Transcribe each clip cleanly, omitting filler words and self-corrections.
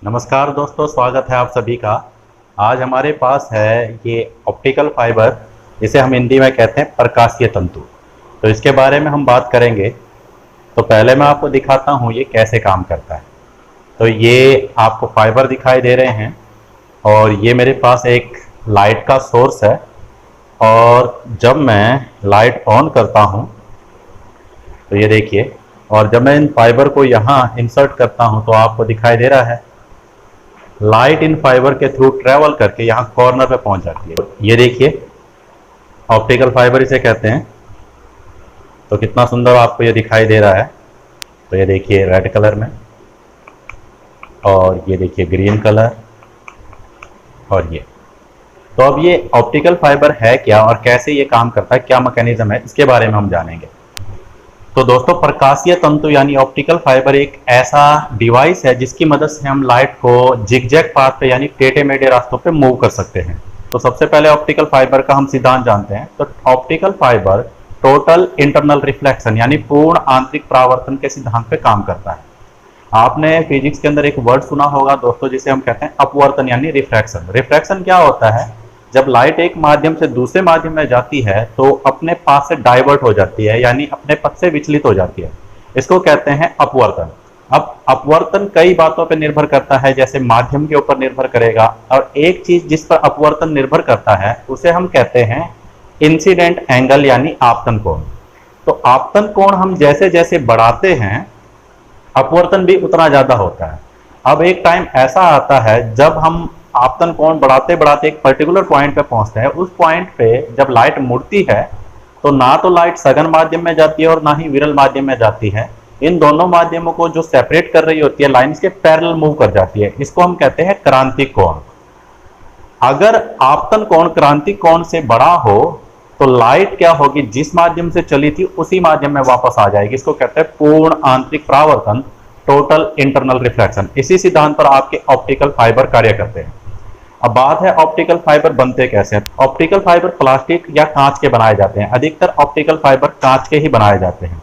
नमस्कार दोस्तों, स्वागत है आप सभी का। आज हमारे पास है ये ऑप्टिकल फाइबर, जिसे हम हिंदी में कहते हैं प्रकाशीय तंतु। तो इसके बारे में हम बात करेंगे। तो पहले मैं आपको दिखाता हूँ ये कैसे काम करता है। तो ये आपको फाइबर दिखाई दे रहे हैं और ये मेरे पास एक लाइट का सोर्स है। और जब मैं लाइट ऑन करता हूँ तो ये देखिए, और जब मैं इन फाइबर को यहाँ इंसर्ट करता हूँ तो आपको दिखाई दे रहा है लाइट इन फाइबर के थ्रू ट्रेवल करके यहाँ कॉर्नर पे पहुंच जाती है। ये देखिए, ऑप्टिकल फाइबर इसे कहते हैं। तो कितना सुंदर आपको ये दिखाई दे रहा है। तो ये देखिए रेड कलर में, और ये देखिए ग्रीन कलर, और ये। तो अब ये ऑप्टिकल फाइबर है क्या और कैसे ये काम करता है, क्या मैकेनिज्म है, इसके बारे में हम जानेंगे। तो दोस्तों, प्रकाशीय तंतु यानी ऑप्टिकल फाइबर एक ऐसा डिवाइस है जिसकी मदद से हम लाइट को जिगजैग पाथ पे यानी टेढ़े मेढ़े रास्तों पे मूव कर सकते हैं। तो सबसे पहले ऑप्टिकल फाइबर का हम सिद्धांत जानते हैं। तो optical fibre total internal reflection यानी पूर्ण आंतरिक परावर्तन के सिद्धांत पे काम करता है। आपने फिजिक्स के अंदर एक वर्ड सुना होगा दोस्तों, जिसे हम कहते हैं अपवर्तन यानी रिफ्रैक्शन। रिफ्रैक्शन क्या होता है? जब लाइट एक माध्यम से दूसरे माध्यम में जाती है तो अपने पास से डाइवर्ट हो जाती है, यानी अपने पथ से विचलित हो जाती है। इसको कहते हैं अपवर्तन। अब अपवर्तन कई बातों पर निर्भर करता है, जैसे माध्यम के ऊपर निर्भर करेगा, और एक चीज जिस पर अपवर्तन निर्भर करता है उसे हम कहते हैं इंसिडेंट एंगल यानी आपतन कोण। तो आपतन कोण हम जैसे जैसे बढ़ाते हैं अपवर्तन भी उतना ज्यादा होता है। अब एक टाइम ऐसा आता है जब हम आपतन कोण बढ़ाते बढ़ाते एक पर्टिकुलर पॉइंट पे पहुंचते हैं। उस पॉइंट पे जब लाइट मुड़ती है तो ना तो लाइट सघन माध्यम में जाती है और ना ही विरल माध्यम में जाती है। इन दोनों माध्यमों को जो सेपरेट कर रही होती है लाइन, इसके पैरेलल मूव कर जाती है। इसको हम कहते हैं क्रांतिक कोण। अगर आपतन कोण क्रांतिक कोण से बड़ा हो तो लाइट क्या होगी, जिस माध्यम से चली थी उसी माध्यम में वापस आ जाएगी। इसको कहते हैं पूर्ण आंतरिक परावर्तन, टोटल इंटरनल रिफ्लेक्शन। इसी सिद्धांत पर आपके ऑप्टिकल फाइबर कार्य करते हैं। अब बात है ऑप्टिकल फाइबर बनते कैसे हैं। ऑप्टिकल फाइबर प्लास्टिक या कांच के बनाए जाते हैं। अधिकतर ऑप्टिकल फाइबर कांच के ही बनाए जाते हैं।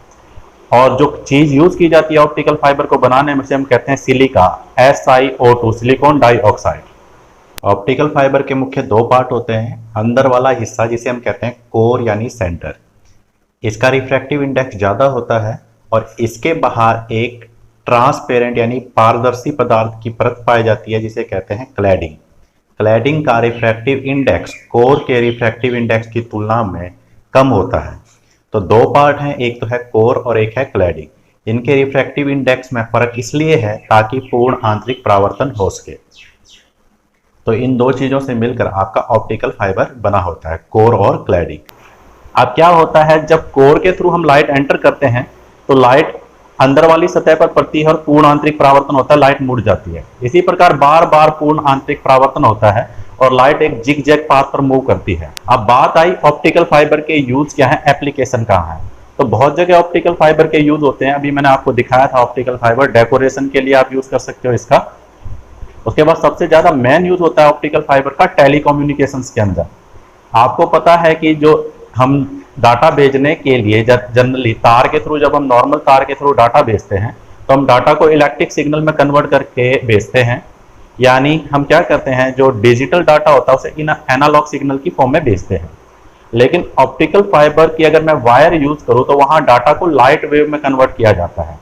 और जो चीज यूज की जाती है ऑप्टिकल फाइबर को बनाने में, से हम कहते हैं silica, SiO2, silicon dioxide. Optical fibre के मुख्य दो पार्ट होते हैं। अंदर वाला हिस्सा जिसे हम कहते हैं कोर यानी सेंटर, इसका रिफ्रैक्टिव इंडेक्स ज्यादा होता है, और इसके बाहर एक ट्रांसपेरेंट यानी पारदर्शी पदार्थ की परत पाई जाती है जिसे कहते हैं क्लैडिंग। क्लैडिंग का रिफ्रैक्टिव इंडेक्स कोर के रिफ्रैक्टिव इंडेक्स की तुलना में कम होता है। तो दो पार्ट हैं, एक तो है कोर और एक है क्लैडिंग। इनके रिफ्रैक्टिव इंडेक्स में फर्क इसलिए है ताकि पूर्ण आंतरिक परावर्तन हो सके। तो इन दो चीजों से मिलकर आपका ऑप्टिकल फाइबर बना होता है, कोर और क्लैडिंग। अब क्या होता है, जब कोर के थ्रू हम लाइट एंटर करते हैं तो लाइट अंदर वाली सतह पर पड़ती है और पूर्ण आंतरिक परावर्तन होता है, लाइट मुड़ जाती है। इसी प्रकार बार बार पूर्ण आंतरिक परावर्तन होता है और लाइट एक जिगजैग पाथ पर मूव करती है। अब बात आई ऑप्टिकल फाइबर के यूज क्या है, एप्लीकेशन कहाँ है। तो बहुत जगह ऑप्टिकल फाइबर के यूज होते हैं। अभी मैंने आपको दिखाया था ऑप्टिकल फाइबर डेकोरेशन के लिए आप यूज कर सकते हो इसका। उसके बाद सबसे ज्यादा मेन यूज होता है ऑप्टिकल फाइबर का टेलीकम्युनिकेशंस के अंदर। आपको पता है कि जो हम डाटा भेजने के लिए जनरली तार के थ्रू, जब हम नॉर्मल तार के थ्रू डाटा भेजते हैं तो हम डाटा को इलेक्ट्रिक सिग्नल में कन्वर्ट करके भेजते हैं। यानी हम क्या करते हैं, जो डिजिटल डाटा होता है उसे इन एनालॉग सिग्नल की फॉर्म में भेजते हैं। लेकिन ऑप्टिकल फाइबर की अगर मैं वायर यूज करूं तो वहां डाटा को लाइट वेव में कन्वर्ट किया जाता है,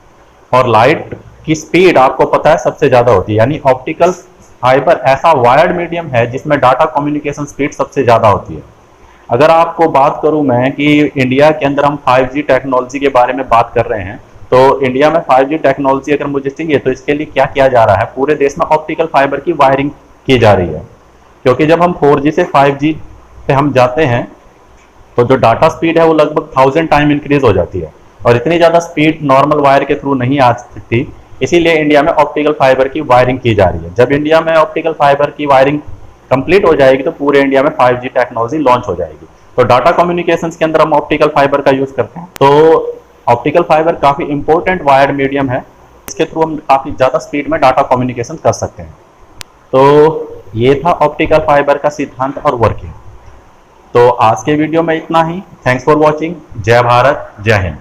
और लाइट की स्पीड आपको पता है सबसे ज्यादा होती है। यानी ऑप्टिकल फाइबर ऐसा वायर्ड मीडियम है जिसमें डाटा कम्युनिकेशन स्पीड सबसे ज्यादा होती है। अगर आपको बात करूं मैं कि इंडिया के अंदर हम 5G टेक्नोलॉजी के बारे में बात कर रहे हैं, तो इंडिया में 5G टेक्नोलॉजी अगर मुझे चाहिए तो इसके लिए क्या किया जा रहा है, पूरे देश में ऑप्टिकल फाइबर की वायरिंग की जा रही है। क्योंकि जब हम 4G से 5G पे हम जाते हैं तो जो डाटा स्पीड है वो लगभग 1000 टाइम इंक्रीज हो जाती है, और इतनी ज्यादा स्पीड नॉर्मल वायर के थ्रू नहीं आ सकती। इसीलिए इंडिया में ऑप्टिकल फाइबर की वायरिंग की जा रही है। जब इंडिया में ऑप्टिकल फाइबर की वायरिंग कंप्लीट हो जाएगी तो पूरे इंडिया में 5G टेक्नोलॉजी लॉन्च हो जाएगी। तो डाटा कम्युनिकेशंस के अंदर हम ऑप्टिकल फाइबर का यूज करते हैं। तो ऑप्टिकल फाइबर काफी इंपॉर्टेंट वायर्ड मीडियम है, इसके थ्रू हम काफी ज्यादा स्पीड में डाटा कम्युनिकेशन कर सकते हैं। तो ये था ऑप्टिकल फाइबर का सिद्धांत और वर्किंग। तो आज के वीडियो में इतना ही। Thanks for watching. जय भारत, जय हिंद।